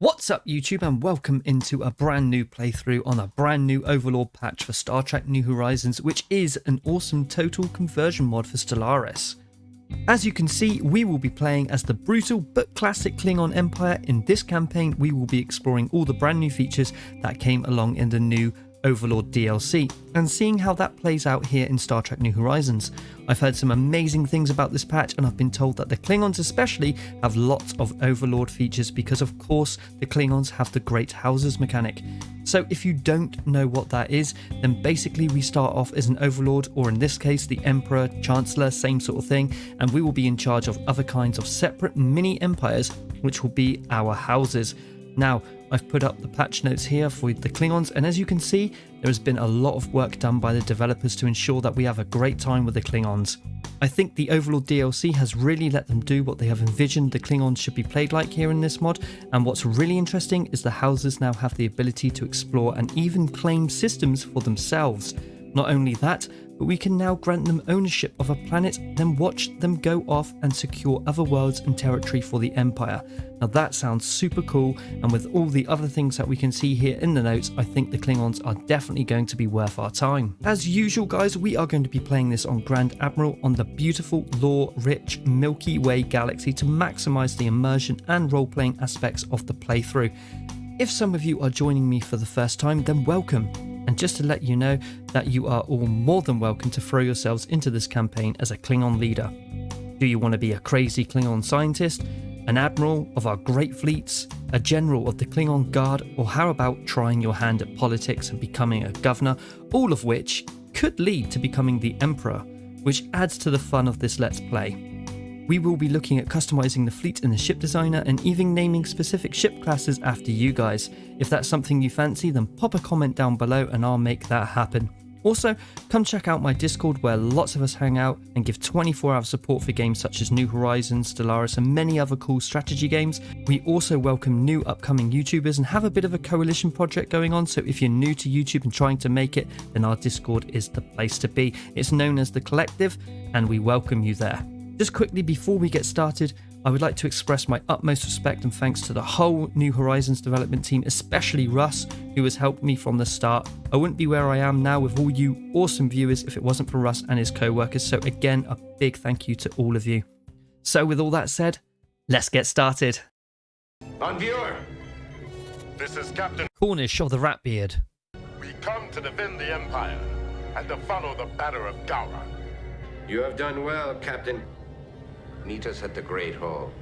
What's up YouTube, and welcome into a brand new playthrough on a brand new Overlord patch for Star Trek New Horizons, which is an awesome total conversion mod for Stellaris. As you can see, we will be playing as the brutal but classic Klingon Empire. In this campaign, we will be exploring all the brand new features that came along in the new Overlord DLC and seeing how that plays out here in Star Trek New Horizons. I've heard some amazing things about this patch, and I've been told that the Klingons especially have lots of Overlord features because of course the Klingons have the great houses mechanic. So if you don't know what that is, then basically we start off as an Overlord, or in this case the Emperor, Chancellor, same sort of thing, and we will be in charge of other kinds of separate mini empires which will be our houses. Now, I've put up the patch notes here for the Klingons, and as you can see, there has been a lot of work done by the developers to ensure that we have a great time with the Klingons. I think the Overlord DLC has really let them do what they have envisioned the Klingons should be played like here in this mod, and what's really interesting is the houses now have the ability to explore and even claim systems for themselves. Not only that, but we can now grant them ownership of a planet, then watch them go off and secure other worlds and territory for the Empire. Now that sounds super cool, and with all the other things that we can see here in the notes, I think the Klingons are definitely going to be worth our time. As usual guys, we are going to be playing this on Grand Admiral on the beautiful, lore-rich Milky Way galaxy to maximise the immersion and role-playing aspects of the playthrough. If some of you are joining me for the first time, then welcome. And just to let you know that you are all more than welcome to throw yourselves into this campaign as a Klingon leader. Do you want to be a crazy Klingon scientist, an admiral of our great fleets, a general of the Klingon Guard, or how about trying your hand at politics and becoming a governor, all of which could lead to becoming the Emperor, which adds to the fun of this Let's Play. We will be looking at customizing the fleet in the ship designer and even naming specific ship classes after you guys. If that's something you fancy, then pop a comment down below and I'll make that happen. Also, come check out my Discord where lots of us hang out and give 24-hour support for games such as New Horizons, Stellaris and many other cool strategy games. We also welcome new upcoming YouTubers and have a bit of a coalition project going on, so if you're new to YouTube and trying to make it, then our Discord is the place to be. It's known as The Collective and we welcome you there. Just quickly before we get started, I would like to express my utmost respect and thanks to the whole New Horizons development team, especially Russ, who has helped me from the start. I wouldn't be where I am now with all you awesome viewers if it wasn't for Russ and his co-workers, so again, a big thank you to all of you. So with all that said, let's get started. On viewer, this is Captain Cornish of the Ratbeard. We come to defend the Empire and to follow the banner of Gara. You have done well, Captain. Meet us at the Great Hall.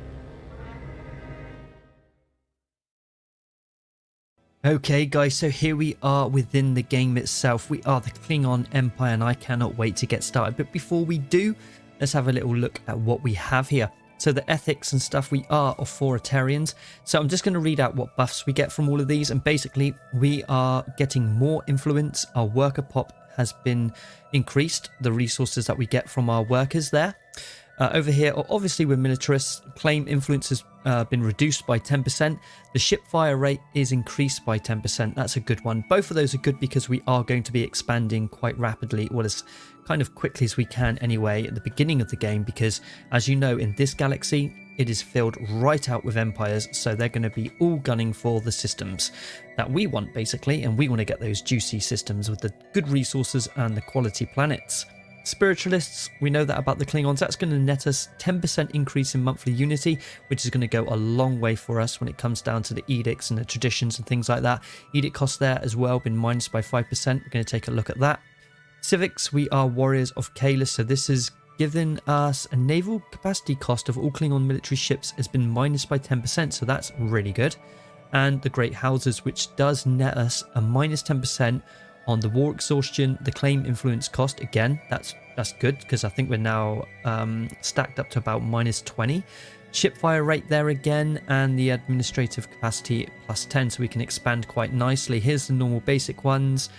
Okay guys, so here we are within the game itself. We are the Klingon Empire and I cannot wait to get started. But before we do, let's have a little look at what we have here. So the ethics and stuff, we are authoritarians. So I'm just going to read out what buffs we get from all of these. And basically we are getting more influence. Our worker pop has been increased, the resources that we get from our workers there. Over here, obviously we're militarists. Claim influence has been reduced by 10%. The ship fire rate is increased by 10%. That's a good one. Both of those are good because we are going to be expanding quite rapidly, or as kind of quickly as we can anyway at the beginning of the game, because as you know, in this galaxy it is filled right out with empires, so they're going to be all gunning for the systems that we want basically, and we want to get those juicy systems with the good resources and the quality planets. Spiritualists, we know that about the Klingons. That's going to net us 10% increase in monthly unity, which is going to go a long way for us when it comes down to the edicts and the traditions and things like that. Edict cost there as well, been minus by 5%. We're going to take a look at that. Civics, we are warriors of Kalis, so this is given us a naval capacity cost of all Klingon military ships has been minus by 10%, so that's really good. And the Great Houses, which does net us a minus 10% on the war exhaustion, the claim influence cost. Again, that's good because I think we're now stacked up to about minus 20. Ship fire rate there again, and the administrative capacity plus 10, so we can expand quite nicely. Here's the normal basic ones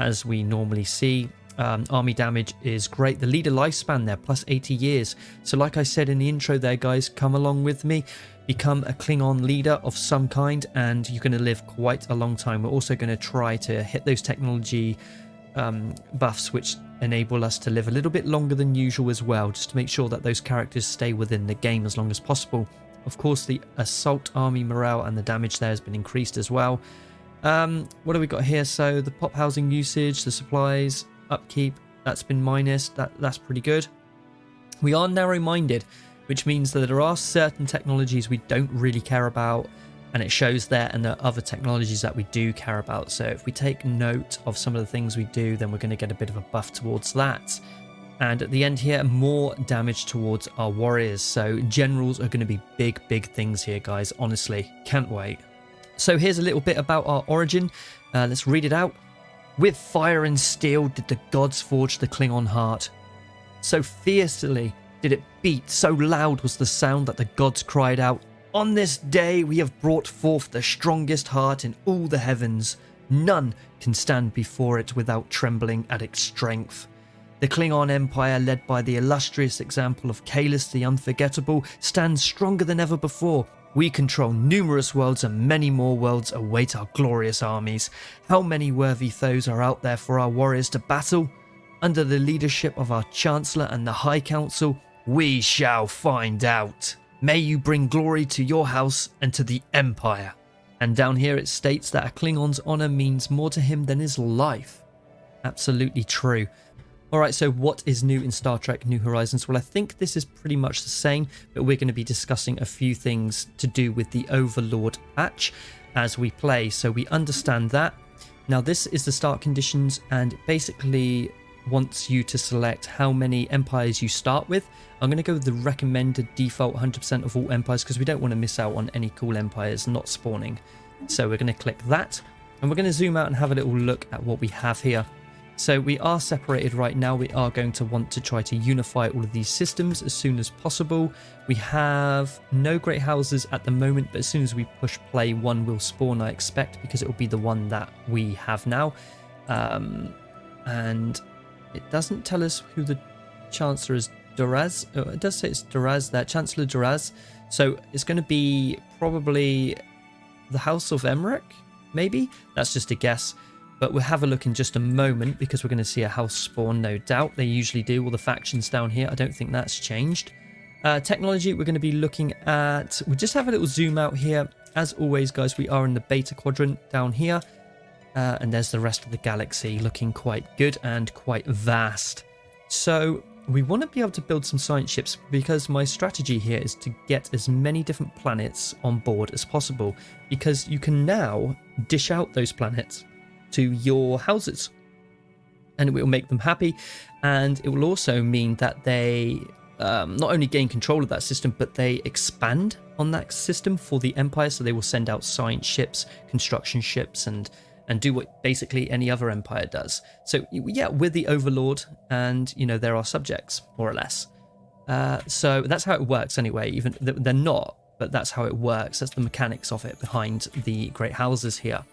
as we normally see. Army damage is great. The leader lifespan there plus 80 years. So like I said in the intro there guys, come along with me, become a Klingon leader of some kind and you're going to live quite a long time. We're also going to try to hit those technology buffs which enable us to live a little bit longer than usual as well, just to make sure that those characters stay within the game as long as possible. Of course, the assault army morale and the damage there has been increased as well. What do we got here? So the pop housing usage, the supplies, upkeep, that's been minus. That's pretty good. We are narrow-minded, which means that there are certain technologies we don't really care about, and it shows there, and there are other technologies that we do care about. So if we take note of some of the things we do, then we're going to get a bit of a buff towards that. And at the end here, more damage towards our warriors. So generals are going to be big things here, guys. Honestly, can't wait. So here's a little bit about our origin. Let's read it out. With fire and steel did the gods forge the Klingon heart. So fiercely did it beat, so loud was the sound that the gods cried out, "On this day we have brought forth the strongest heart in all the heavens. None can stand before it without trembling at its strength. The Klingon Empire, led by the illustrious example of Kahless the Unforgettable, stands stronger than ever before. We control numerous worlds, and many more worlds await our glorious armies. How many worthy foes are out there for our warriors to battle? Under the leadership of our Chancellor and the High Council, we shall find out. May you bring glory to your house and to the Empire." And down here it states that a Klingon's honour means more to him than his life. Absolutely true. Alright, so what is new in Star Trek New Horizons? Well, I think this is pretty much the same, but we're going to be discussing a few things to do with the Overlord patch as we play, so we understand that. Now, this is the start conditions, and basically wants you to select how many empires you start with. I'm going to go with the recommended default 100% of all empires because we don't want to miss out on any cool empires not spawning. So we're going to click that, and we're going to zoom out and have a little look at what we have here. So we are separated right now. We are going to want to try to unify all of these systems as soon as possible. We have no great houses at the moment, but as soon as we push play, one will spawn, I expect, because it will be the one that we have now. And it doesn't tell us who the Chancellor is. Duraz. Oh, it does say it's Duraz there, Chancellor Duraz. So it's going to be probably the House of Emmerich, maybe? That's just a guess. But we'll have a look in just a moment because we're going to see a house spawn, no doubt. They usually do, all the factions down here. I don't think that's changed. Technology, we're going to be looking at... We'll just have a little zoom out here. As always, guys, we are in the beta quadrant down here. And there's the rest of the galaxy looking quite good and quite vast. So we want to be able to build some science ships because my strategy here is to get as many different planets on board as possible, because you can now dish out those planets to your houses and it will make them happy, and it will also mean that they not only gain control of that system, but they expand on that system for the Empire. So they will send out science ships, construction ships, and do what basically any other empire does. So yeah, we're the Overlord, and you know, they're our subjects, more or less. So that's how it works anyway. Even they're not, but that's how it works. That's the mechanics of it behind the great houses here.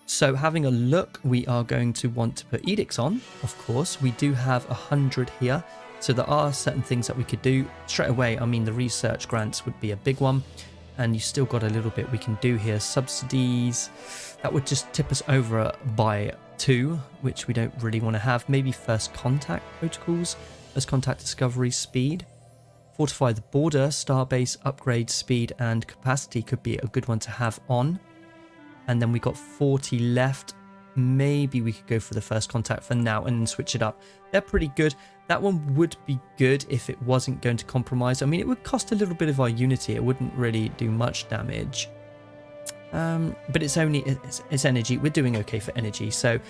So having a look, we are going to want to put edicts on. Of course, we do have 100 here, so there are certain things that we could do straight away. I mean, the research grants would be a big one, and you still got a little bit we can do here. Subsidies, that would just tip us over by 2, which we don't really want to have. Maybe first contact protocols, first contact discovery speed. Fortify the border, starbase upgrade speed and capacity could be a good one to have on. And then we got 40 left. Maybe we could go for the first contact for now and then switch it up. They're pretty good. That one would be good if it wasn't going to compromise. I mean, it would cost a little bit of our unity. It wouldn't really do much damage. But it's only it's energy. We're doing okay for energy. So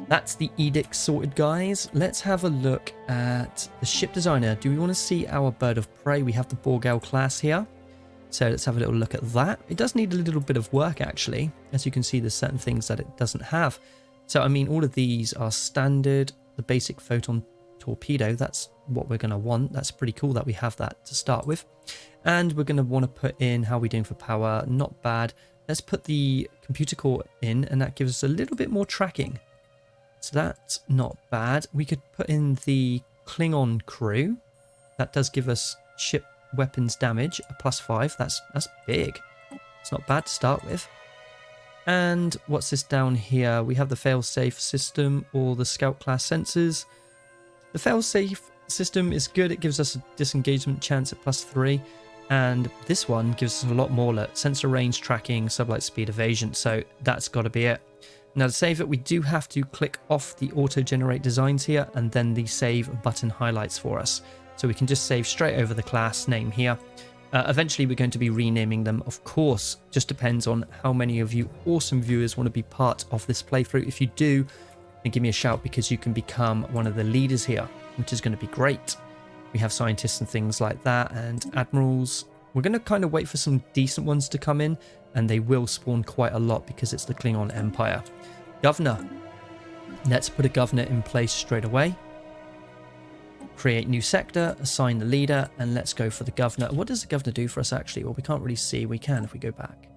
that's the edict sorted, guys. Let's have a look at the ship designer. Do we want to see our bird of prey? We have the Borgel class here. So let's have a little look at that. It does need a little bit of work, actually. As you can see, there's certain things that it doesn't have. So, I mean, all of these are standard. The basic photon torpedo, that's what we're going to want. That's pretty cool that we have that to start with. And we're going to want to put in how we're doing for power. Not bad. Let's put the computer core in, and that gives us a little bit more tracking. So that's not bad. We could put in the Klingon crew. That does give us ship weapons damage, a +5. That's big. It's not bad to start with. And what's this down here? We have the failsafe system or the scout class sensors. The failsafe system is good. It gives us a disengagement chance at +3. And this one gives us a lot more sensor range, tracking, sublight speed, evasion. So that's got to be it. Now to save it, we do have to click off the auto-generate designs here, and then the save button highlights for us. So we can just save straight over the class name here. Eventually we're going to be renaming them, of course. Just depends on how many of you awesome viewers want to be part of this playthrough. If you do, then give me a shout, because you can become one of the leaders here, which is going to be great. We have scientists and things like that, and admirals. We're going to kind of wait for some decent ones to come in, and they will spawn quite a lot because it's the Klingon Empire. Governor. Let's put a governor in place straight away. Create new sector, assign the leader, and let's go for the governor. What does the governor do for us actually? Well, we can't really see. We can if we go back.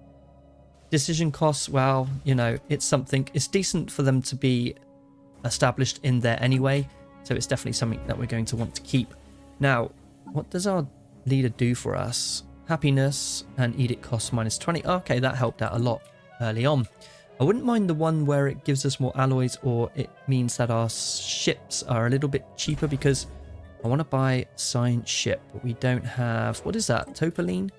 Decision costs, well, you know, it's something. It's decent for them to be established in there anyway, so it's definitely something that we're going to want to keep. Now, what does our leader do for us? Happiness and edict costs -20. Okay, that helped out a lot early on. I wouldn't mind the one where it gives us more alloys, or it means that our ships are a little bit cheaper, because I want to buy science ship, but we don't have... What is that? Topaline?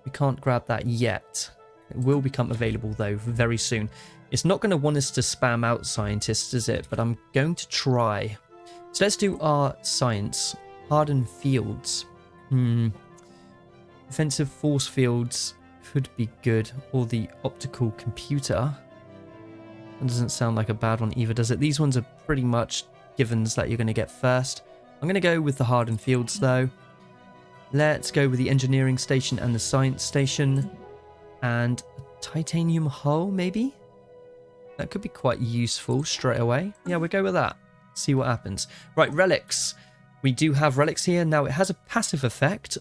We can't grab that yet. It will become available though very soon. It's not going to want us to spam out scientists, is it? But I'm going to try. So let's do our science. Hardened fields. Defensive force fields could be good. Or the optical computer. That doesn't sound like a bad one either, does it? These ones are pretty much givens that you're going to get first. I'm going to go with the hardened fields though. Let's go with the engineering station and the science station. And a titanium hull, maybe? That could be quite useful straight away. Yeah, we'll go with that. See what happens. Right, relics. We do have relics here. Now, it has a passive effect.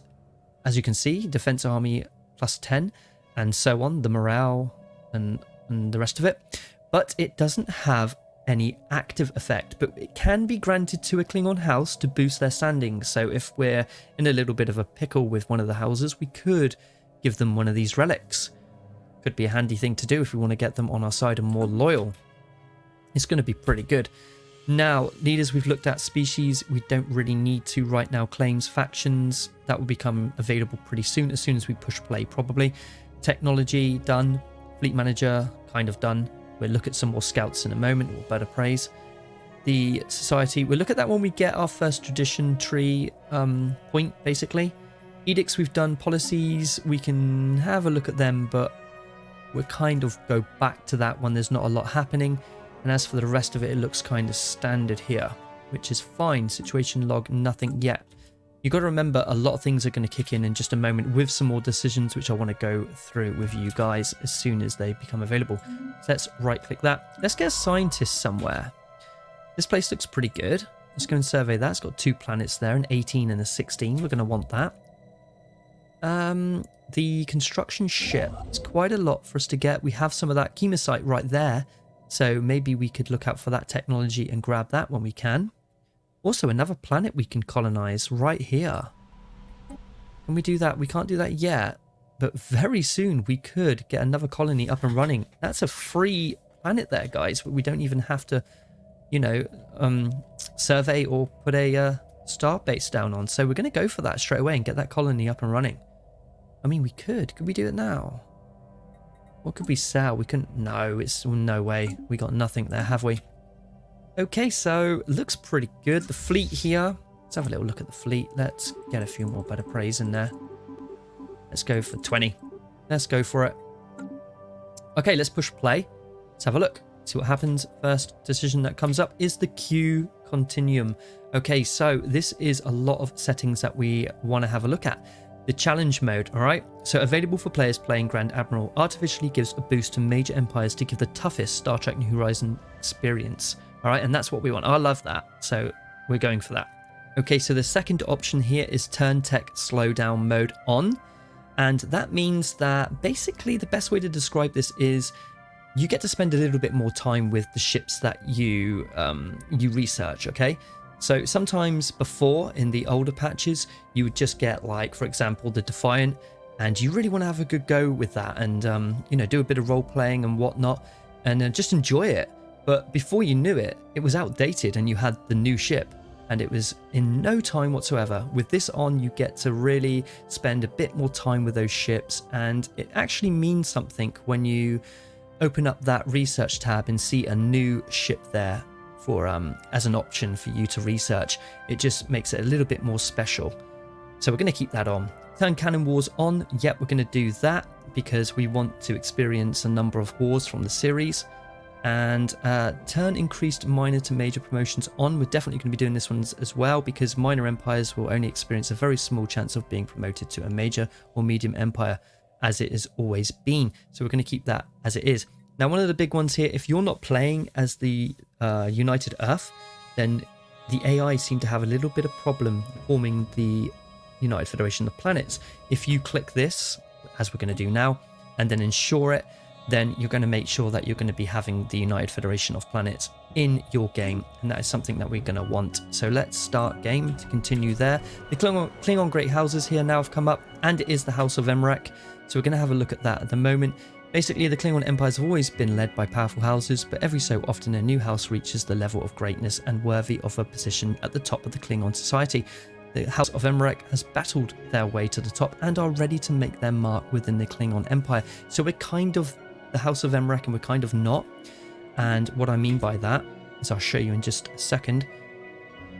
As you can see, defense army +10 and so on. The morale and the rest of it. But it doesn't have any active effect. But it can be granted to a Klingon house to boost their standing. So if we're in a little bit of a pickle with one of the houses, we could give them one of these relics. Could be a handy thing to do if we want to get them on our side and more loyal. It's going to be pretty good. Now, leaders, we've looked at species. We don't really need to right now. Claims, factions, that will become available pretty soon, as soon as we push play probably. Technology, done. Fleet manager, kind of done. We'll look at some more scouts in a moment, or better praise. The society, we'll look at that when we get our first tradition tree point, basically. Edicts, we've done. Policies, we can have a look at them, but we'll kind of go back to that when there's not a lot happening. And as for the rest of it, it looks kind of standard here, which is fine. Situation log, nothing yet. You've got to remember, a lot of things are going to kick in just a moment with some more decisions, which I want to go through with you guys as soon as they become available. So let's right click that. Let's get a scientist somewhere. This place looks pretty good. Let's go and survey that. It's got 2 planets there, an 18 and a 16. We're going to want that. The construction ship. It's quite a lot for us to get. We have some of that chemosite right there. So maybe we could look out for that technology and grab that when we can. Also, another planet we can colonize right here. Can we do that? We can't do that yet. But very soon we could get another colony up and running. That's a free planet there, guys. We don't even have to, you know, survey or put a star base down on. So we're going to go for that straight away and get that colony up and running. I mean, we could. Could we do it now? What could we sell? We couldn't. No, it's no way. We got nothing there, have we? Okay, so looks pretty good. The fleet here. Let's have a little look at the fleet. Let's get a few more better praise in there. Let's go for 20. Let's go for it. Okay, let's push play. Let's have a look. See what happens. First decision that comes up is the Q Continuum. Okay, so this is a lot of settings that we want to have a look at. The challenge mode, all right? So available for players playing Grand Admiral, artificially gives a boost to major empires to give the toughest Star Trek New Horizons experience. All right, and that's what we want. I love that. So we're going for that. Okay, so the second option here is Turn Tech Slowdown Mode on. And that means that basically the best way to describe this is you get to spend a little bit more time with the ships that you research, okay? So sometimes before, in the older patches, you would just get, like, for example, the Defiant, and you really want to have a good go with that and, you know, do a bit of role-playing and whatnot, and just enjoy it. But before you knew it, it was outdated and you had the new ship. and it was in no time whatsoever. With this on, you get to really spend a bit more time with those ships, and it actually means something when you open up that research tab and see a new ship there for as an option for you to research. It just makes it a little bit more special. So we're going to keep that on. Turn cannon wars on. Yep, we're going to do that because we want to experience a number of wars from the series. And turn increased minor to major promotions on. We're definitely going to be doing this one as well, because minor empires will only experience a very small chance of being promoted to a major or medium empire, as it has always been. So we're going to keep that as it is. Now, one of the big ones here, if you're not playing as the United Earth, then the AI seem to have a little bit of problem forming the United Federation of Planets. If you click this, as we're going to do now, and then ensure it, then you're going to make sure that you're going to be having the United Federation of Planets in your game, and that is something that we're going to want. So let's start game to continue there. The Klingon Great Houses here now have come up, and it is the House of Emmerich, so we're going to have a look at that at the moment. Basically, the Klingon Empires have always been led by powerful houses, but every so often a new house reaches the level of greatness and worthy of a position at the top of the Klingon society. The House of Emmerich has battled their way to the top and are ready to make their mark within the Klingon Empire. So we're kind of the House of Emmerich and we're kind of not. And what I mean by that is I'll show you in just a second.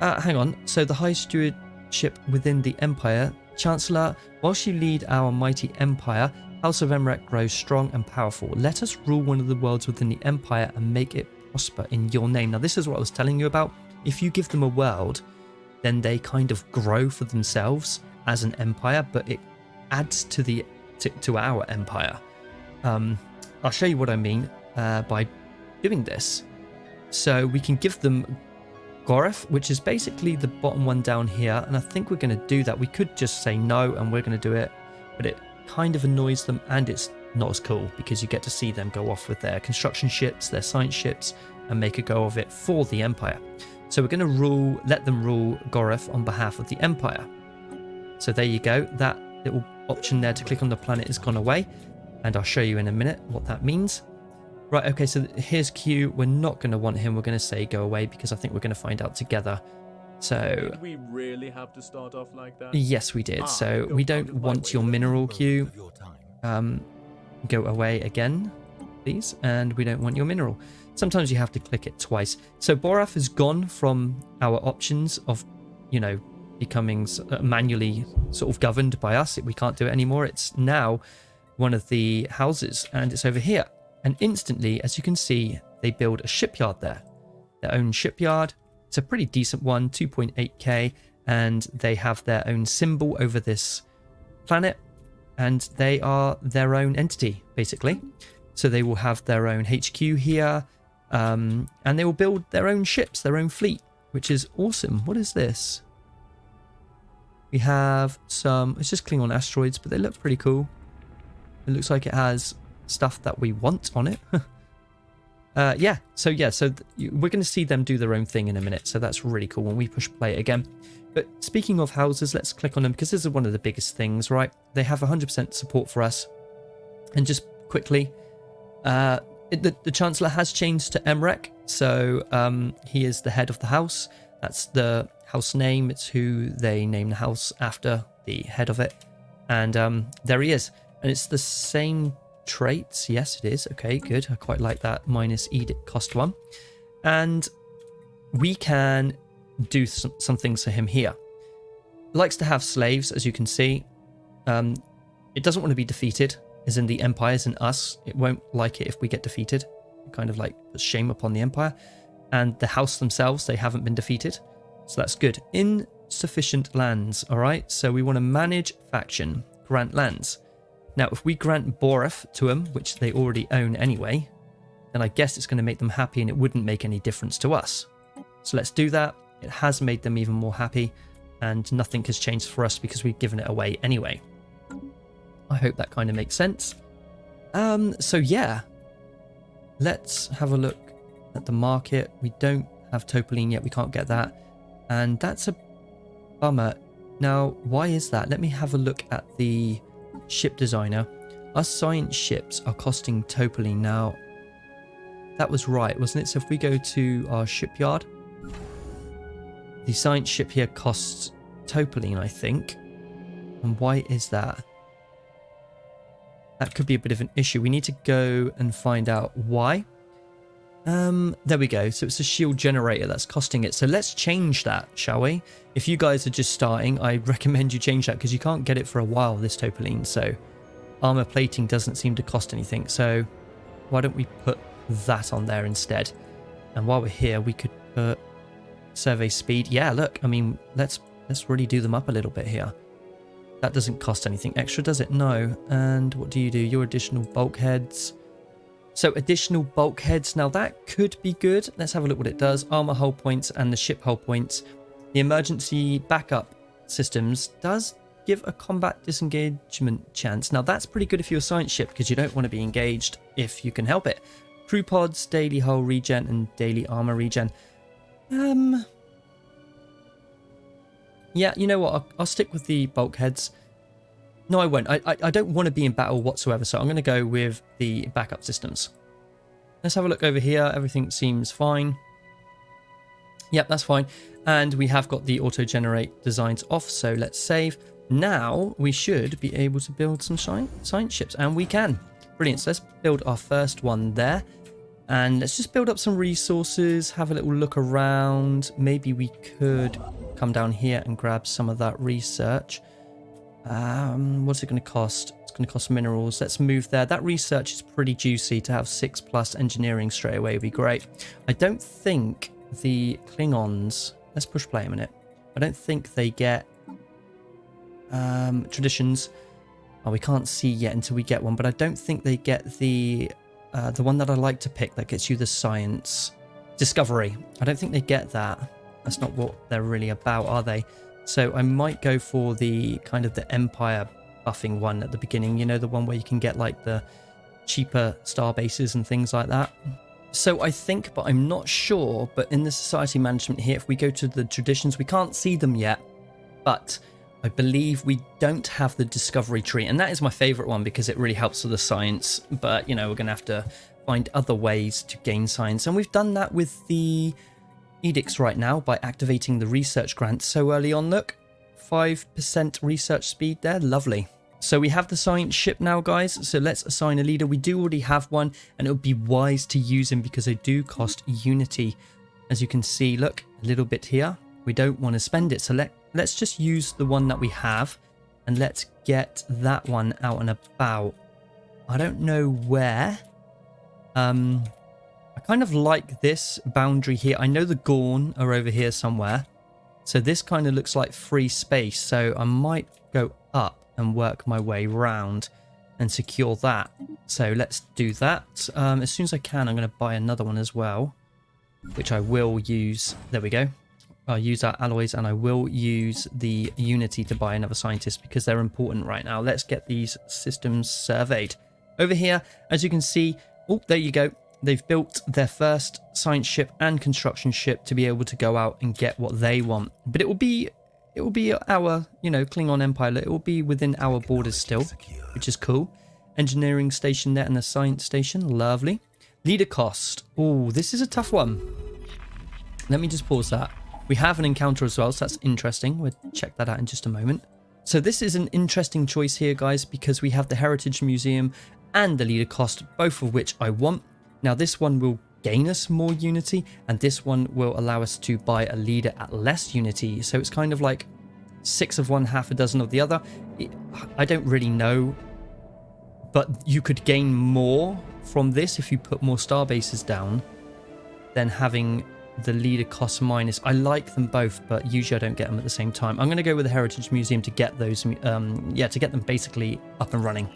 Hang on. So the High Stewardship within the Empire. Chancellor, whilst you lead our mighty Empire, House of Emmerich grows strong and powerful. Let us rule one of the worlds within the Empire and make it prosper in your name. Now, this is what I was telling you about. If you give them a world, then they kind of grow for themselves as an empire, but it adds to our empire. I'll show you what I mean by doing this. So we can give them Goref, which is basically the bottom one down here, and I think we're going to do that. We could just say no and we're going to do it, but it kind of annoys them, and it's not as cool because you get to see them go off with their construction ships, their science ships, and make a go of it for the Empire. So we're going to let them rule Goref on behalf of the Empire. So there you go. That little option there to click on the planet has gone away, and I'll show you in a minute what that means. Right, okay, so here's Q. We're not going to want him. We're going to say go away because I think we're going to find out together. So did we really have to start off like that? Yes, we did. So we don't want your mineral Q. Go away again, please. And we don't want your mineral. Sometimes you have to click it twice. So Boraf has gone from our options of, becoming manually sort of governed by us. We can't do it anymore. It's now one of the houses, and it's over here. And instantly, as you can see, they build a shipyard there. Their own shipyard. It's a pretty decent one, 2.8k, and they have their own symbol over this planet, and they are their own entity, basically. So they will have their own HQ here, and they will build their own ships, their own fleet, which is awesome. What is this? We have some, it's just Klingon asteroids, but they look pretty cool. It looks like it has stuff that we want on it. So we're going to see them do their own thing in a minute, so that's really cool when we push play again. But speaking of houses, let's click on them because this is one of the biggest things, right? They have 100% support for us. And just quickly, the Chancellor has changed to Emmerich, so he is the head of the house. That's the house name. It's who they name the house after, the head of it. And there he is. And it's the same traits. Yes, it is. Okay, good. I quite like that minus edict cost one. And we can do some things for him here. He likes to have slaves, as you can see. It doesn't want to be defeated, as in the Empires and us. It won't like it if we get defeated. It kind of like puts shame upon the Empire. And the house themselves, they haven't been defeated. So that's good. Insufficient lands, all right? So we want to manage faction, grant lands. Now, if we grant Boref to them, which they already own anyway, then I guess it's going to make them happy and it wouldn't make any difference to us. So let's do that. It has made them even more happy, and nothing has changed for us because we've given it away anyway. I hope that kind of makes sense. So yeah, let's have a look at the market. We don't have Topoline yet. We can't get that. And that's a bummer. Now, why is that? Let me have a look at the ship designer. Our science ships are costing Topoline now. That was right, wasn't it? So if we go to our shipyard, The science ship here costs topaline, I think. And why is that? That could be a bit of an issue. We need to go and find out why. There we go. So it's a shield generator that's costing it. So let's change that, shall we? If you guys are just starting, I recommend you change that because you can't get it for a while, this topaline. So armor plating doesn't seem to cost anything. So why don't we put that on there instead? And while we're here, we could put survey speed. Yeah, look, I mean, let's really do them up a little bit here. That doesn't cost anything extra, does it? No. And what do? Your additional bulkheads. So additional bulkheads. Now that could be good. Let's have a look what it does. Armor hull points and the ship hull points. The emergency backup systems does give a combat disengagement chance. Now that's pretty good if you're a science ship because you don't want to be engaged if you can help it. Crew pods, daily hull regen and daily armor regen. Yeah, you know what? I'll stick with the bulkheads. No, I won't. I don't want to be in battle whatsoever, so I'm going to go with the backup systems. Let's have a look over here. Everything seems fine. Yep, that's fine. And we have got the auto-generate designs off, so let's save. Now we should be able to build some science ships, and we can. Brilliant. So let's build our first one there. And let's just build up some resources, have a little look around. Maybe we could come down here and grab some of that research. What's it going to cost? It's going to cost minerals. Let's move there. That research is pretty juicy. To have 6+ engineering straight away would be great. I don't think the Klingons... Let's push play a minute. I don't think they get traditions. Oh, we can't see yet until we get one, but I don't think they get the one that I like to pick that gets you the science discovery. I don't think they get that. That's not what they're really about, are they? So I might go for the kind of the Empire buffing one at the beginning. You know, the one where you can get like the cheaper star bases and things like that. So I think, but I'm not sure, but in the society management here, if we go to the traditions, we can't see them yet, but I believe we don't have the discovery tree, and that is my favorite one because it really helps with the science. But you know, we're going to have to find other ways to gain science, and we've done that with the edicts right now by activating the research grant so early on. Look, 5% research speed there, lovely. So we have the science ship now, guys, so let's assign a leader. We do already have one, and it would be wise to use him because they do cost unity. As you can see, look, a little bit here. We don't want to spend it, so let's just use the one that we have, and let's get that one out and about. I don't know where. I kind of like this boundary here. I know the Gorn are over here somewhere, so this kind of looks like free space, so I might go up and work my way round and secure that. So let's do that. As soon as I can, I'm going to buy another one as well, which I will use. There we go. I'll use our alloys, and I will use the unity to buy another scientist because they're important right now. Let's get these systems surveyed. Over here, as you can see, oh, there you go. They've built their first science ship and construction ship to be able to go out and get what they want. But it will be our, you know, Klingon Empire. It will be within our borders still, which is cool. Engineering station there and the science station, lovely. Leader cost. Oh, this is a tough one. Let me just pause that. We have an encounter as well, so that's interesting. We'll check that out in just a moment. So this is an interesting choice here, guys, because we have the Heritage Museum and the leader cost, both of which I want. Now this one will gain us more unity, and this one will allow us to buy a leader at less unity. So it's kind of like 6 of one, half a dozen of the other. I don't really know, but you could gain more from this if you put more star bases down than having the leader cost minus. I like them both, but usually I don't get them at the same time. I'm going to go with the Heritage Museum to get those, to get them basically up and running.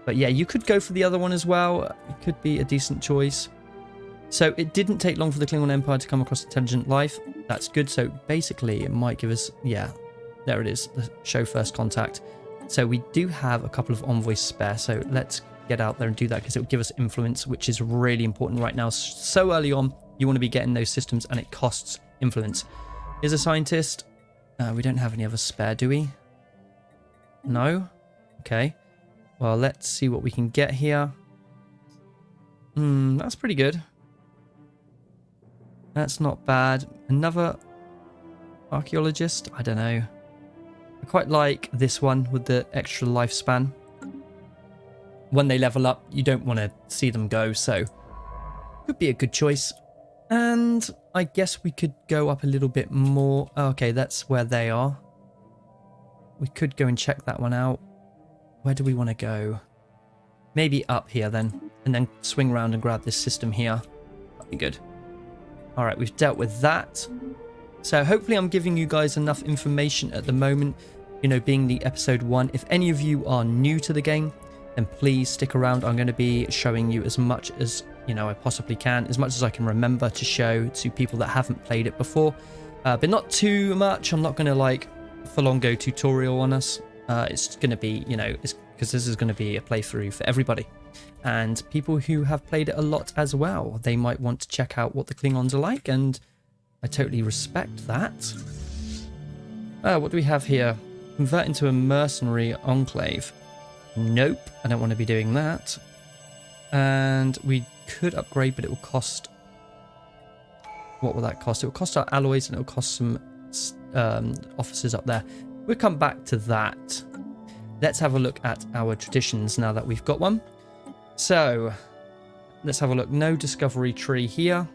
But yeah, you could go for the other one as well. It could be a decent choice. So it didn't take long for the Klingon Empire to come across intelligent life. That's good. So basically it might give us, yeah, there it is, the show first contact. So we do have a couple of envoys spare. So let's get out there and do that because it will give us influence, which is really important right now. So early on, you want to be getting those systems, and it costs influence. Here's a scientist. We don't have any other spare, do we? No? Okay. Well, let's see what we can get here. That's pretty good. That's not bad. Another archaeologist. I don't know. I quite like this one with the extra lifespan. When they level up, you don't want to see them go, so could be a good choice. And I guess we could go up a little bit more. Okay, that's where they are. We could go and check that one out. Where do we want to go? Maybe up here then, and then swing around and grab this system here. That'd be good. All right, we've dealt with that. So hopefully I'm giving you guys enough information at the moment, you know, being the episode 1. If any of you are new to the game, then please stick around. I'm going to be showing you as much as, you know, I possibly can, as much as I can remember to show to people that haven't played it before. But not too much. I'm not going to like full on go tutorial on us. It's going to be, you know, it's because this is going to be a playthrough for everybody. And people who have played it a lot as well, they might want to check out what the Klingons are like, and I totally respect that. What do we have here? Convert into a mercenary enclave. Nope, I don't want to be doing that. And we could upgrade, but it will cost... What will that cost? It will cost our alloys, and it will cost some officers up there. We'll come back to that. Let's have a look at our traditions now that we've got one. So, let's have a look. No discovery tree here.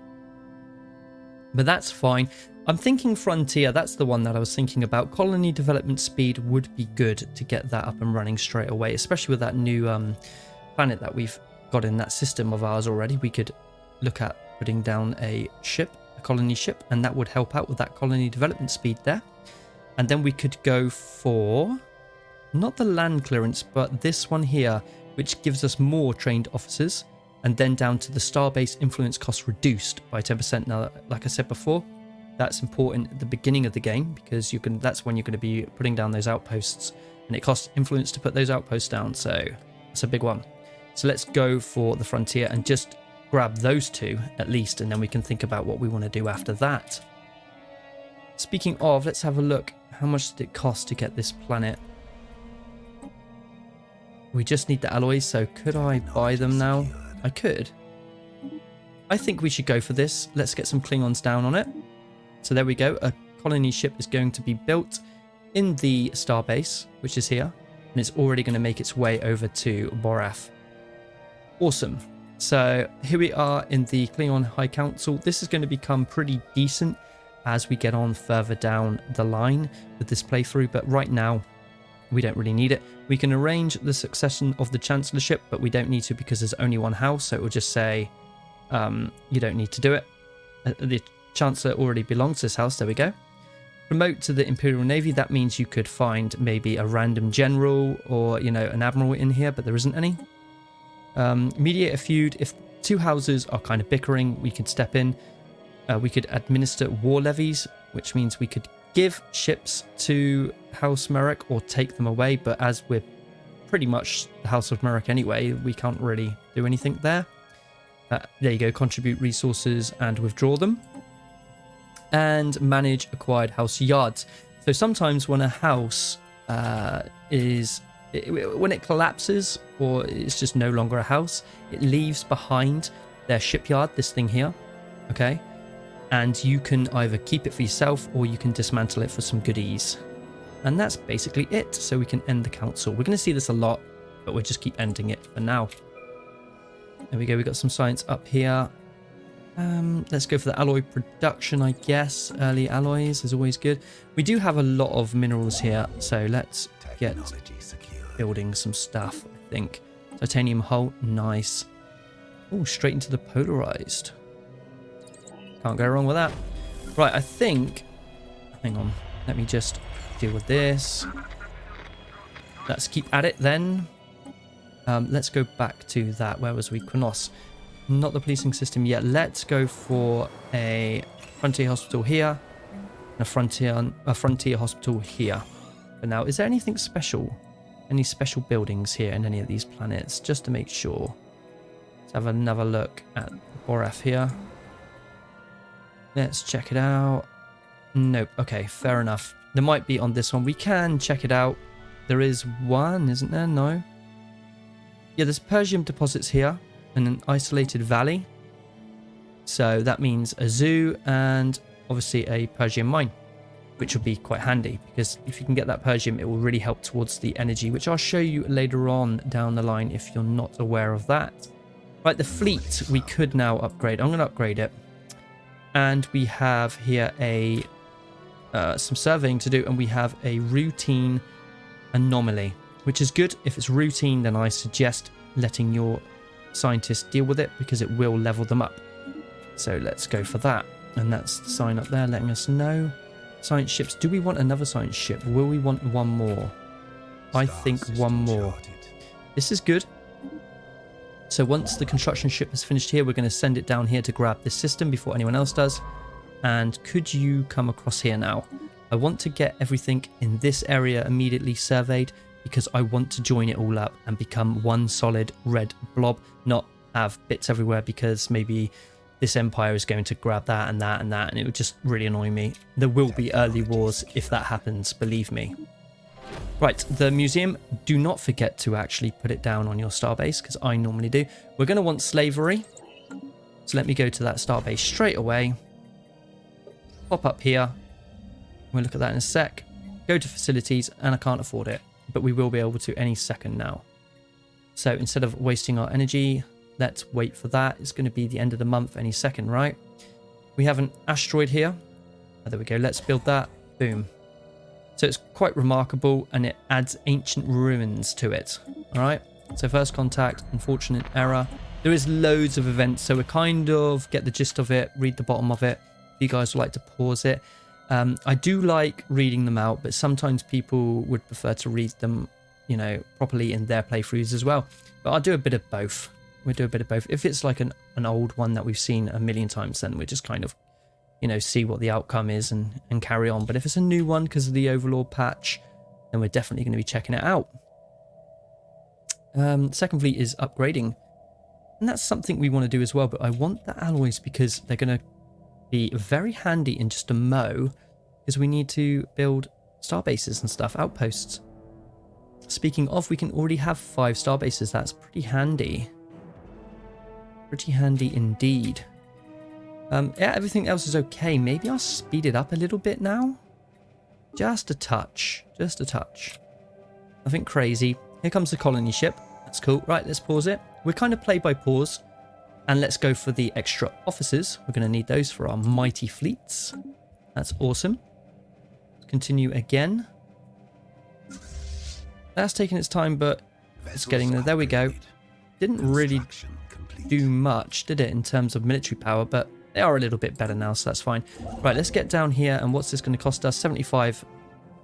But that's fine. I'm thinking frontier. That's the one that I was thinking about. Colony development speed would be good to get that up and running straight away, especially with that new planet that we've got in that system of ours already. We could look at putting down a ship, a colony ship, and that would help out with that colony development speed there. And then we could go for... not the land clearance, but this one here, which gives us more trained officers, and then down to the starbase influence cost reduced by 10%. Now, like I said before, that's important at the beginning of the game, because that's when you're going to be putting down those outposts, and it costs influence to put those outposts down, so that's a big one. So let's go for the frontier and just grab those two at least, and then we can think about what we want to do after that. Speaking of, let's have a look. How much did it cost to get this planet? We just need the alloys, so could I buy them now? I could. I think we should go for this. Let's get some Klingons down on it. So there we go. A colony ship is going to be built in the starbase, which is here. And it's already going to make its way over to Boraf. Awesome. So here we are in the Klingon High Council. This is going to become pretty decent as we get on further down the line with this playthrough. But right now, we don't really need it. We can arrange the succession of the Chancellorship, but we don't need to because there's only one house. So it will just say, you don't need to do it. The Chancellor already belongs to this house. There we go. Promote to the Imperial Navy. That means you could find maybe a random general or, you know, an admiral in here, but there isn't any. Mediate a feud. If two houses are kind of bickering, we could step in. We could administer war levies, which means we could give ships to House Merrick or take them away, but as we're pretty much the House of Merrick anyway, we can't really do anything there. There you go, contribute resources and withdraw them. And manage acquired house yards. So sometimes when a house when it collapses or it's just no longer a house, it leaves behind their shipyard, this thing here, okay? And you can either keep it for yourself or you can dismantle it for some goodies. And that's basically it. So we can end the council. We're going to see this a lot, but we'll just keep ending it for now. There we go. We got some science up here. Let's go for the alloy production, I guess. Early alloys is always good. We do have a lot of minerals here, so let's get building some stuff, I think. Titanium hull, nice. Oh, straight into the polarized. Can't go wrong with that. Right, I think... Hang on. Let me just deal with this. Let's keep at it then. Let's go back to that. Where was we? Kronos. Not the policing system yet. Let's go for a frontier hospital here. And a frontier hospital here. But now, is there anything special? Any special buildings here in any of these planets? Just to make sure. Let's have another look at Boraf here. Let's check it out. Nope. Okay, fair enough. There might be on this one. We can check it out. There is one, isn't there? No. Yeah, there's Persium deposits here in an isolated valley. So that means a zoo and obviously a Persium mine. which would be quite handy, because if you can get that Persium, it will really help towards the energy, which I'll show you later on down the line if you're not aware of that. Right, the fleet we could now upgrade. I'm going to upgrade it. And we have here a some surveying to do, and we have a routine anomaly, which is good. If it's routine, then I suggest letting your scientists deal with it, because it will level them up. So let's go for that. And that's the sign up there letting us know. Science ships. Do we want another science ship? Will we want one more? I think one more. This is good. So once the construction ship is finished here, we're going to send it down here to grab this system before anyone else does. And could you come across here now? I want to get everything in this area immediately surveyed, because I want to join it all up and become one solid red blob, not have bits everywhere, because maybe this empire is going to grab that and that and that, and it would just really annoy me. There will be early wars if that happens, believe me. Right, the museum, do not forget to actually put it down on your starbase, because I normally do. We're going to want slavery. So let me go to that starbase straight away. Pop up here. We'll look at that in a sec. Go to facilities, and I can't afford it, but we will be able to any second now. So instead of wasting our energy, let's wait for that. It's going to be the end of the month any second, right? We have an asteroid here. Oh, there we go. Let's build that. Boom. So it's quite remarkable, and it adds ancient ruins to it. All right. So first contact, unfortunate error. There is loads of events, so we kind of get the gist of it, read the bottom of it. If you guys would like to pause it. I do like reading them out, but sometimes people would prefer to read them, you know, properly in their playthroughs as well. But I'll do a bit of both. We'll do a bit of both. If it's like an old one that we've seen a million times, then we just kind of, you know, see what the outcome is and carry on. But if it's a new one because of the Overlord patch, then we're definitely going to be checking it out. Second fleet is upgrading. And that's something we want to do as well. But I want the alloys because they're going to be very handy in just a mo, because we need to build star bases and stuff, outposts. Speaking of, we can already have 5 star bases. That's pretty handy. Pretty handy indeed. Yeah, everything else is okay. Maybe I'll speed it up a little bit now. Just a touch. Just a touch. Nothing crazy. Here comes the colony ship. That's cool. Right, let's pause it. We're kind of play by pause. And let's go for the extra officers. We're going to need those for our mighty fleets. That's awesome. Continue again. That's taking its time, but it's getting there. There we go. Didn't really do much, did it, in terms of military power, but they are a little bit better now, so that's fine. Right, let's get down here, and what's this going to cost us? 75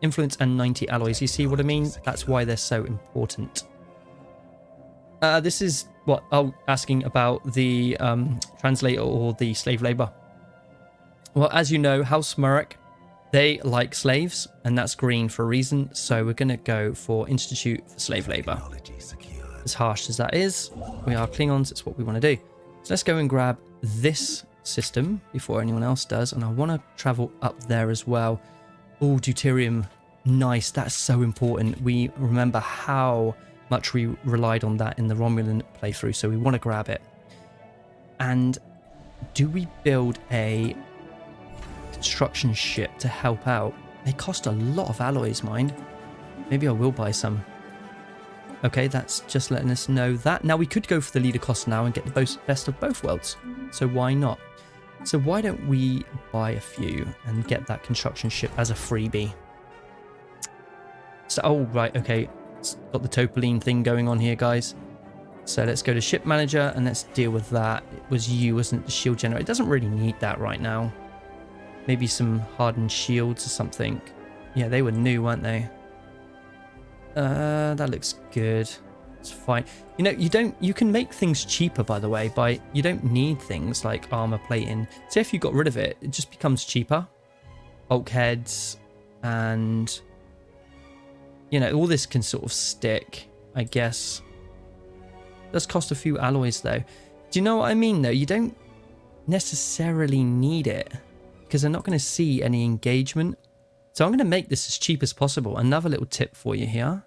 influence and 90 alloys. You see what I mean? That's why they're so important. This is what asking about the translator or the slave labor. Well, as you know, House Murek, they like slaves, and that's green for a reason. So we're going to go for Institute for Slave Labor. As harsh as that is, we are Klingons. It's what we want to do. So let's go and grab this system before anyone else does. And I want to travel up there as well. Oh, deuterium. Nice. That's so important. We remember how much we relied on that in the Romulan playthrough, so we want to grab it. And do we build a construction ship to help out? They cost a lot of alloys, mind. Maybe I will buy some. Okay, that's just letting us know that. Now we could go for the leader cost now and get the best of both worlds. So why not? So why don't we buy a few and get that construction ship as a freebie? So, oh, right, okay. It's got the Topoline thing going on here, guys. So let's go to ship manager and let's deal with that. It was you, wasn't it? The shield generator. It doesn't really need that right now. Maybe some hardened shields or something. Yeah, they were new, weren't they? That looks good. It's fine. You know, you can make things cheaper, by the way, you don't need things like armor plating. Say if you got rid of it, it just becomes cheaper. Bulkheads and, you know, all this can sort of stick, I guess. It does cost a few alloys though. Do you know what I mean though? You don't necessarily need it because they're not going to see any engagement. So I'm going to make this as cheap as possible. Another little tip for you here.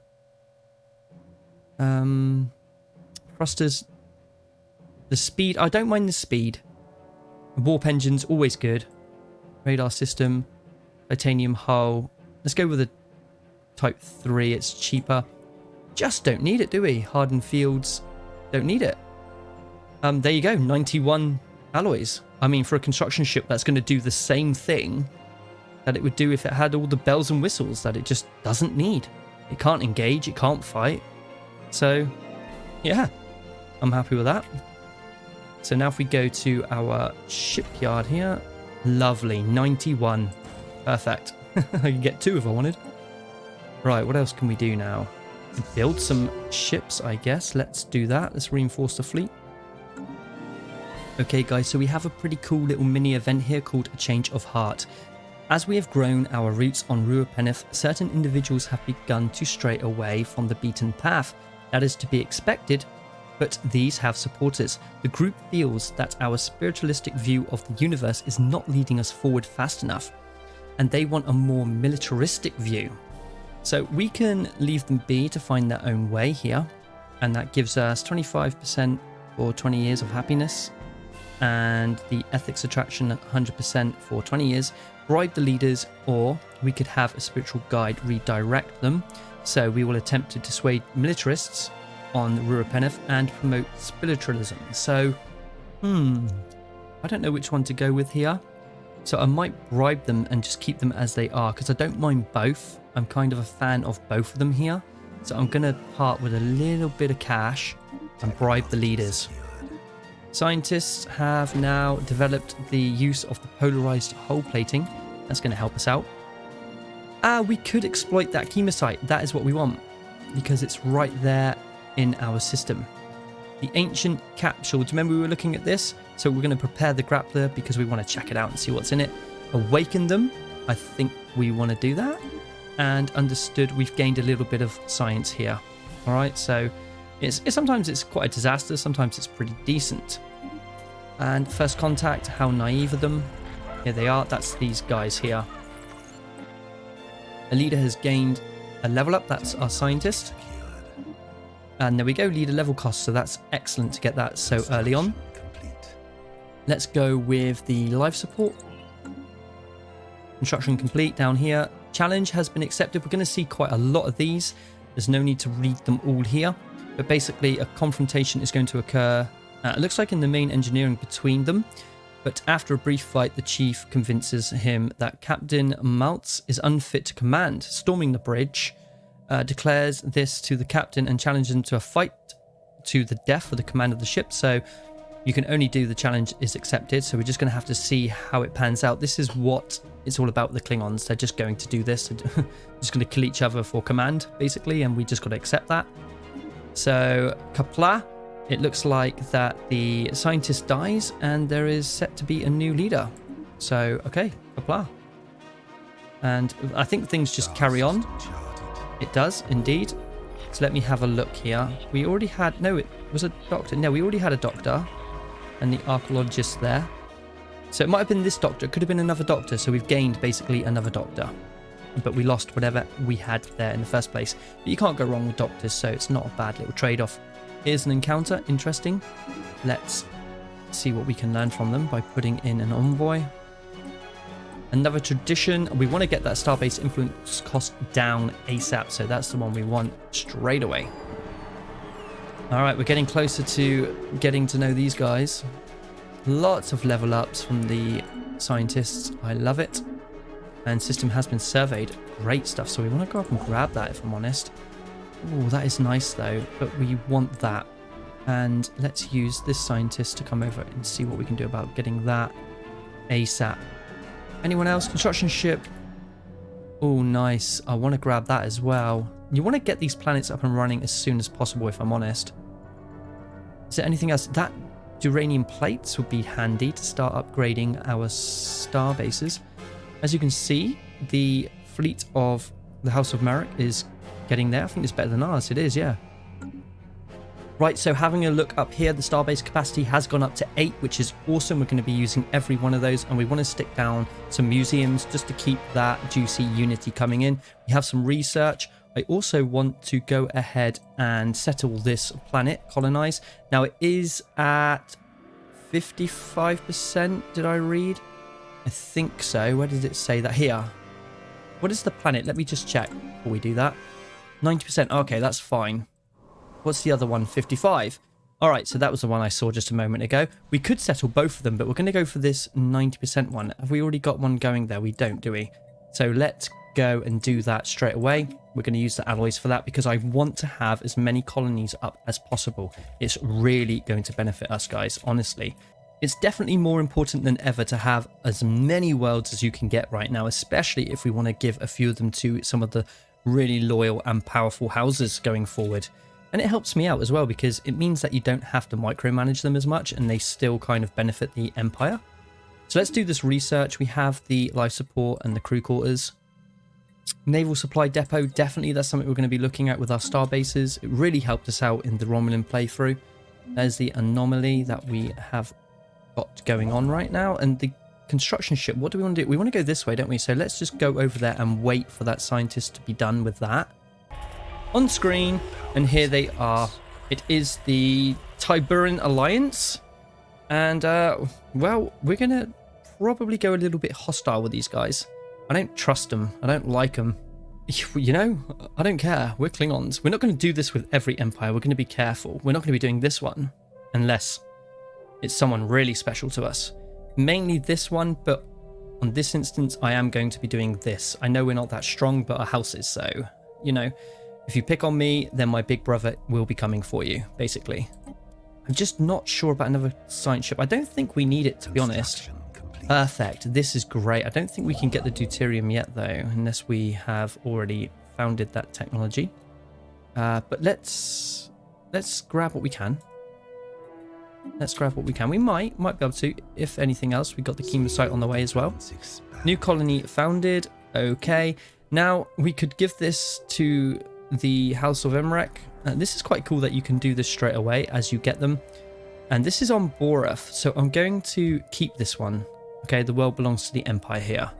Thrusters. The speed. I don't mind the speed. Warp engines, always good. Radar system. Titanium hull. Let's go with a Type 3. It's cheaper. Just don't need it, do we? Hardened fields. Don't need it. There you go. 91 alloys. I mean, for a construction ship that's going to do the same thing that it would do if it had all the bells and whistles that it just doesn't need. It can't engage. It can't fight. So, yeah. I'm happy with that. So now if we go to our shipyard here. Lovely. 91. Perfect. I can get 2 if I wanted. Right, what else can we do now? Build some ships, I guess. Let's do that. Let's reinforce the fleet. Okay, guys, so we have a pretty cool little mini event here called A Change of Heart. As we have grown our roots on Ruapeneth, certain individuals have begun to stray away from the beaten path. That is to be expected, but these have supporters. The group feels that our spiritualistic view of the universe is not leading us forward fast enough, and they want a more militaristic view. So we can leave them be to find their own way here, and that gives us 25% for 20 years of happiness, and the ethics attraction 100% for 20 years. Bribe the leaders, or we could have a spiritual guide redirect them. So we will attempt to dissuade militarists on Ruapeneth and promote spiritualism. So, I don't know which one to go with here. So I might bribe them and just keep them as they are, because I don't mind both. I'm kind of a fan of both of them here. So I'm going to part with a little bit of cash and bribe the leaders. Scientists have now developed the use of the polarized hull plating. That's going to help us out. We could exploit that chemosite. That is what we want, because it's right there in our system. The ancient capsule. Do you remember we were looking at this? So we're going to prepare the grappler because we want to check it out and see what's in it. Awaken them. I think we want to do that. And understood, we've gained a little bit of science here. All right, so sometimes it's quite a disaster. Sometimes it's pretty decent. And first contact, how naive of them. Here they are. That's these guys here. A leader has gained a level up. That's our scientist. And there we go, leader level cost. So that's excellent to get that so early on. Let's go with the life support. Construction complete down here. Challenge has been accepted. We're going to see quite a lot of these. There's no need to read them all here. But basically a confrontation is going to occur. It looks like in the main engineering between them. But after a brief fight, the chief convinces him that Captain Maltz is unfit to command. Storming the bridge, declares this to the captain and challenges him to a fight to the death for the command of the ship. So you can only do the challenge is accepted. So we're just going to have to see how it pans out. This is what it's all about with the Klingons. They're just going to do this. They're just going to kill each other for command, basically. And we just got to accept that. So Kapla. It looks like that the scientist dies and there is set to be a new leader. So, okay, blah. And I think things just carry on. It does, indeed. So let me have a look here. We already had... No, it was a doctor. No, we already had a doctor and the archaeologist there. So it might have been this doctor. It could have been another doctor. So we've gained basically another doctor. But we lost whatever we had there in the first place. But you can't go wrong with doctors, so it's not a bad little trade-off. Here's an encounter. Interesting. Let's see what we can learn from them by putting in an envoy. Another tradition. We want to get that starbase influence cost down ASAP. So that's the one we want straight away. All right, we're getting closer to getting to know these guys. Lots of level ups from the scientists. I love it. And system has been surveyed. Great stuff. So we want to go up and grab that, if I'm honest. Oh, that is nice though, but we want that. And let's use this scientist to come over and see what we can do about getting that ASAP. Anyone else? Construction ship. Oh, nice. I want to grab that as well. You want to get these planets up and running as soon as possible, if I'm honest. Is there anything else? That duranium plates would be handy to start upgrading our star bases. As you can see, the fleet of the House of Marek is getting there. I think it's better than ours. It is, yeah. Right, so having a look up here, the starbase capacity has gone up to 8, which is awesome. We're going to be using every one of those, and we want to stick down some museums just to keep that juicy unity coming in. We have some research. I also want to go ahead and settle this planet, colonize. Now it is at 55%, did I read? I think so. Where did it say that? Here. What is the planet? Let me just check before we do that. 90%. Okay, that's fine. What's the other one? 55. All right, so that was the one I saw just a moment ago. We could settle both of them, but we're going to go for this 90% one. Have we already got one going there? We don't, do we? So let's go and do that straight away. We're going to use the alloys for that because I want to have as many colonies up as possible. It's really going to benefit us, guys, honestly. It's definitely more important than ever to have as many worlds as you can get right now, especially if we want to give a few of them to some of the really loyal and powerful houses going forward. And it helps me out as well because it means that you don't have to micromanage them as much and they still kind of benefit the Empire. So let's do this research. We have the life support and the crew quarters. Naval supply depot, definitely that's something we're going to be looking at with our star bases. It really helped us out in the Romulan playthrough. There's the anomaly that we have got going on right now. And the construction ship, what do we want to do? We want to go this way, don't we? So let's just go over there and wait for that scientist to be done with that. On screen, and here they are. It is the Tiburon Alliance. And, well, we're going to probably go a little bit hostile with these guys. I don't trust them. I don't like them. You know, I don't care. We're Klingons. We're not going to do this with every empire. We're going to be careful. We're not going to be doing this one unless it's someone really special to us. Mainly this one, but on this instance, I am going to be doing this. I know we're not that strong, but our house is, so, you know, if you pick on me, then my big brother will be coming for you, basically. I'm just not sure about another science ship. I don't think we need it, to be honest. Perfect. This is great. I don't think we can get the deuterium yet, though, unless we have already founded that technology. But let's grab what we can. Let's grab what we can. We might be able to. If anything else, we got the chemosite on the way as well. New colony founded. Okay. Now we could give this to the House of Emmerich. This is quite cool that you can do this straight away as you get them. And this is on Boreth. So I'm going to keep this one. Okay, the world belongs to the Empire here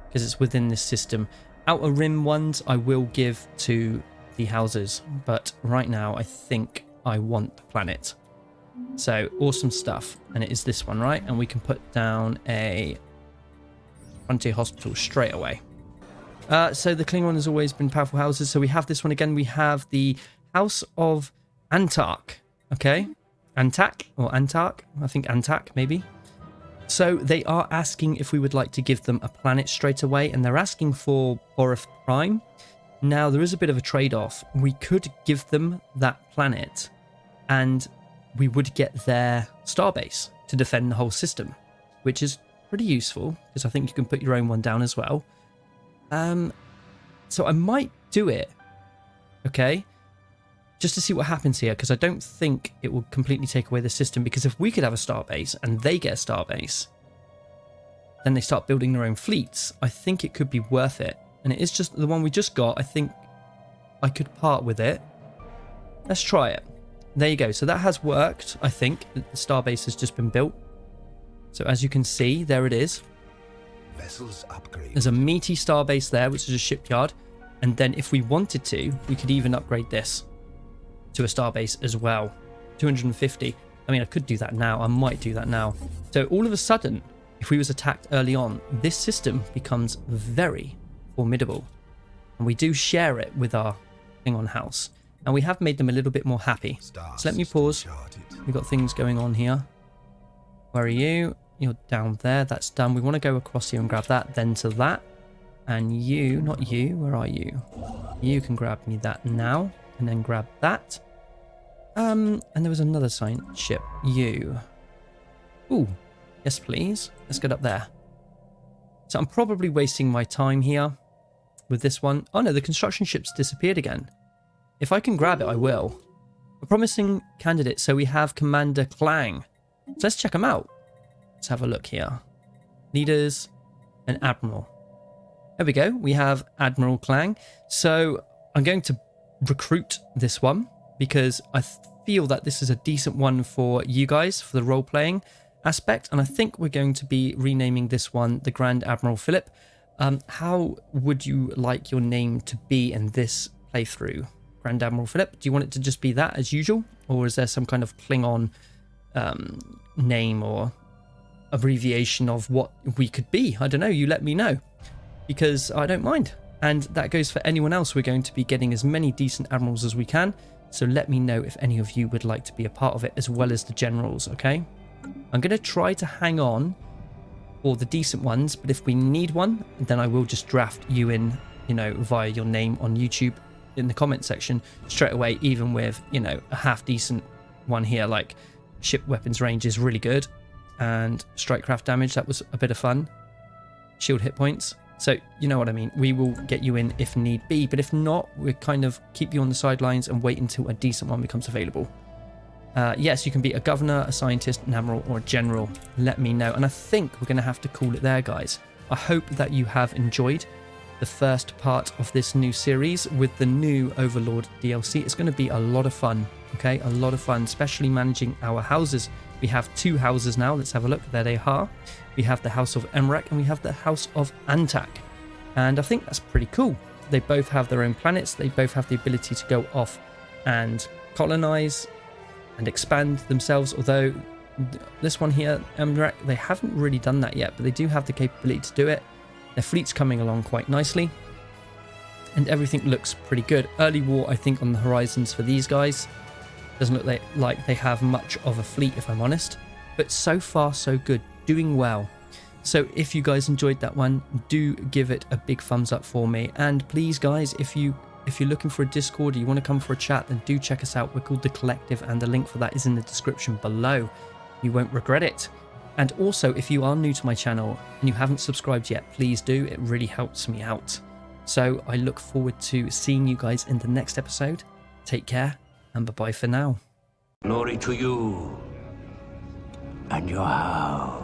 because it's within this system. Outer Rim ones I will give to the houses, but right now I think I want the planet. So awesome stuff. And it is this one, right? And we can put down a frontier hospital straight away. So the Klingon has always been powerful houses. So we have this one again. We have the House of Antark. Okay. Antak or Antark. I think Antak maybe. So they are asking if we would like to give them a planet straight away. And they're asking for Boreth Prime. Now there is a bit of a trade-off. We could give them that planet and we would get their starbase to defend the whole system, which is pretty useful because I think you can put your own one down as well. So I might do it, okay, just to see what happens here, because I don't think it will completely take away the system, because if we could have a starbase and they get a starbase, then they start building their own fleets, I think it could be worth it. And it is just the one we just got. I think I could part with it. Let's try it. There you go. So that has worked, I think. The starbase has just been built. So as you can see, there it is. Vessels upgrade. There's a meaty starbase there, which is a shipyard. And then if we wanted to, we could even upgrade this to a starbase as well. 250. I mean, I could do that now. I might do that now. So all of a sudden, if we was attacked early on, this system becomes very formidable. And we do share it with our Klingon house. And we have made them a little bit more happy. So let me pause. We've got things going on here. Where are you? You're down there. That's done. We want to go across here and grab that, then to that. And you, not you, where are you? You can grab me that now. And then grab that. And there was another science ship. You. Ooh. Yes, please. Let's get up there. So I'm probably wasting my time here with this one. Oh no, the construction ship's disappeared again. If I can grab it, I will. A promising candidate. So we have Commander Klang. So let's check them out. Let's have a look here. Leaders and Admiral. There we go. We have Admiral Klang. So I'm going to recruit this one because I feel that this is a decent one for you guys for the role-playing aspect. And I think we're going to be renaming this one the Grand Admiral Phillip. How would you like your name to be in this playthrough? Grand Admiral Phillip. Do you want it to just be that as usual? Or is there some kind of Klingon name or abbreviation of what we could be? I don't know. You let me know. Because I don't mind. And that goes for anyone else. We're going to be getting as many decent admirals as we can. So let me know if any of you would like to be a part of it, as well as the generals, okay? I'm going to try to hang on for the decent ones, but if we need one, then I will just draft you in, you know, via your name on YouTube in the comment section straight away, even with, you know, a half decent one here. Like ship weapons range is really good, and strike craft damage, that was a bit of fun. Shield hit points. So you know what I mean. We will get you in if need be, but if not, we'll kind of keep you on the sidelines and wait until a decent one becomes available. Yes, you can be a governor, a scientist, an admiral, or a general. Let me know. And I think we're going to have to call it there, guys. I hope that you have enjoyed the first part of this new series with the new Overlord DLC. It's going to be a lot of fun, okay? A lot of fun, especially managing our houses. We have 2 houses now. Let's have a look. There they are. We have the House of Emmerich and we have the House of Antak. And I think that's pretty cool. They both have their own planets. They both have the ability to go off and colonize and expand themselves. Although this one here, Emmerich, they haven't really done that yet, but they do have the capability to do it. Their fleet's coming along quite nicely. And everything looks pretty good. Early war, I think, on the horizons for these guys. Doesn't look like they have much of a fleet, if I'm honest. But so far, so good. Doing well. So if you guys enjoyed that one, do give it a big thumbs up for me. And please, guys, if you're looking for a Discord or you want to come for a chat, then do check us out. We're called The Collective, and the link for that is in the description below. You won't regret it. And also, if you are new to my channel and you haven't subscribed yet, please do. It really helps me out. So I look forward to seeing you guys in the next episode. Take care, and bye-bye for now. Glory to you and your house.